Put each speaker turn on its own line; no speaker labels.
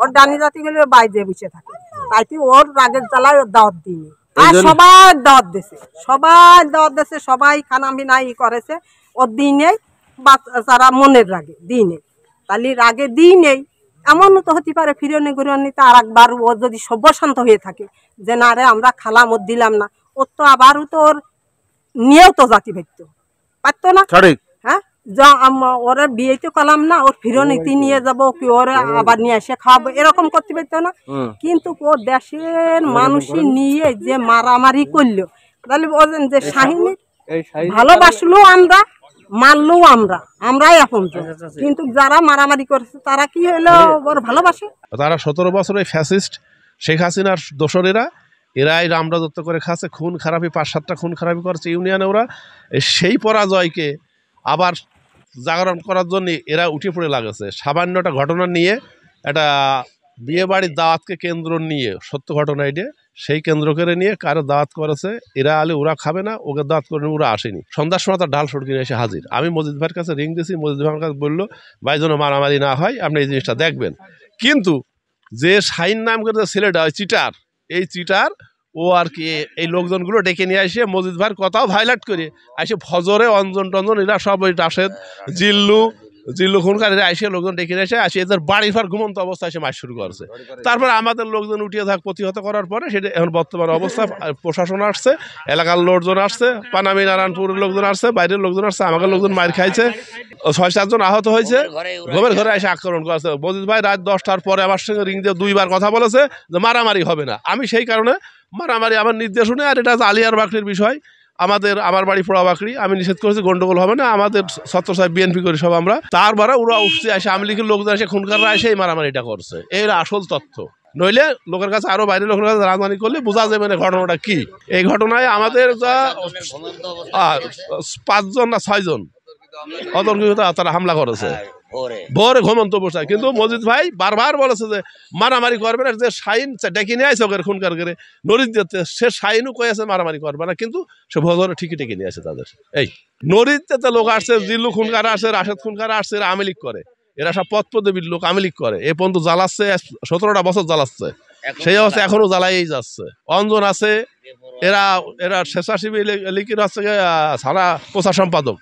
ওর ডানি জাতি গুলো বাইরে বসে থাকে, তাইতে ওর রাগের জ্বালায় ওর দাওয়াত দিইনি। আর সবাই দাওয়াত দিয়েছে, সবাই খানা পিনা করেছে, ওর দিই নেই বাচ্চারা মনের রাগে দিই নেই। তাহলে রাগে দিই নেই এমনও তো হতে পারে ফিরনে ঘুরনিতে আর একবার ও যদি সভ্যশান্ত হয়ে থাকে যে না রে আমরা খালাম ওর দিলাম না, ওর তো আবারও তো ওর নিয়েও তো জাতি পারতো না। হ্যাঁ, ওরা বিয়েতে করলাম না, ওর ফিরনীতি নিয়ে যাবো কি ওরা আবার নিয়ে এসে খাওয়াবো, এরকম করতে পারতো না। কিন্তু ও দেশের মানুষই নিয়ে যে মারামারি করলো, তাহলে বলেন যে শাহিনী ভালোবাসলো আমরা, মারলো আমরাই এখন। কিন্তু যারা মারামারি করেছে তারা কি হলো ওর ভালোবাসে?
তারা 17 বছর ওই ফ্যাসিস্ট শেখ হাসিনার দোসরেরা, এরাই রামরাজত্ব করে খাচ্ছে, খুন খারাপি 5-7টা খুন খারাপি করছে ইউনিয়নে। ওরা সেই পরাজয়কে আবার জাগরণ করার জন্য এরা উঠে পড়ে লাগেছে। সামান্যটা ঘটনা নিয়ে, একটা বিয়ে বাড়ির দাওয়াতকে কেন্দ্র নিয়ে, সত্য ঘটনা এটা, সেই কেন্দ্র করে নিয়ে কারো দাওয়াত করেছে, এরা আলে ওরা খাবে না, ওকে দাওয়াত করে ওরা আসেনি। সন্ধ্যার সময় তার ডাল সড়কি এসে হাজির। আমি মজিদ ভাইয়ের কাছে রিং দিয়েছি, মজিদ ভাইয়ের কাছে বললো ভাই যেন মারামারি না হয়, আপনি এই জিনিসটা দেখবেন। কিন্তু যে শাহিন নাম করে ছেলেটা ওই চিটার, এই চিটার ও আর কি এই লোকজনগুলো ডেকে নিয়ে আসে মজিদ ভাইয়ের কথাও ভাইলাট করে আসে ফজরে অঞ্জন টঞ্জন এরা সব ওই রাশেদ জিল্লু খুনকার এরা আসে লোকজন ডেকে নিয়ে আসে এদের বাড়ির ঘর ঘুমন্ত অবস্থা এসে মাছ শুরু করছে। তারপর আমাদের লোকজন উঠিয়ে থাক প্রতিহত করার পরে সেটা এখন বর্তমান অবস্থা, প্রশাসন আসছে, এলাকার লোকজন আসছে, পানামি নারায়ণপুরের লোকজন আসছে, বাইরের লোকজন আসছে, আমাদের লোকজন মার খাইছে, 6-7 জন আহত হয়েছে, ঘুমের ঘরে এসে আক্রমণ করেছে। মজিদ ভাই রাত 10টার পরে আমার সঙ্গে রিং দিয়ে 2বার কথা বলেছে যে মারামারি হবে না। আমি সেই কারণে মারামারি আমার নির্দেশ শুনে, আর এটা আলিয়ার বাকরির বিষয়, আমার বাড়ি পোড়া বাকরি, আমি নিষেধ করেছি, গন্ডগোল হবে না, আমাদের ছত্র সাহেব বিএনপি করি সব আমরা। তারপরে ওরা উঠছে আসে, আওয়ামী লীগের লোকজন এসে খুনকাররা এসে এই মারামারিটা করছে। এই আসল তথ্য, নইলে লোকের কাছে আরো বাইরের লোকের কাছে রাজধানী করলে বোঝা যাবে না ঘটনাটা কি। এই ঘটনায় আমাদের যা 5 জন না 6 জন অতর্কিত তারা হামলা করেছে ভোরে ঘুমন্ত বসায়। কিন্তু মজিদ ভাই বারবার বলেছে যে মারামারি করবে না, যে শাহিন ডেকে নিয়ে আসে ওকে খুনকার করে নরিদ দিতে, সে শাহিনও কয়েছে মারামারি করবে না, কিন্তু সে ভোরে ঠিকই ডেকে নিয়ে আসে তাদের। এই নরিদতে লোক আসছে, জিল্লু খুনকার আসছে, রাশেদ খুনকার আসছে, এরা আওয়ামী লীগ করে, এরা সব পদপদবীর লোক আওয়ামী লীগ করে, এ পর্যন্ত জ্বালাচ্ছে, 17টা বছর জ্বালাচ্ছে, সেই অবস্থা এখনো জ্বালাইই যাচ্ছে। অঞ্জন আছে, এরা স্বেচ্ছাসেবী লীগের হচ্ছে সারা প্রচার সম্পাদক।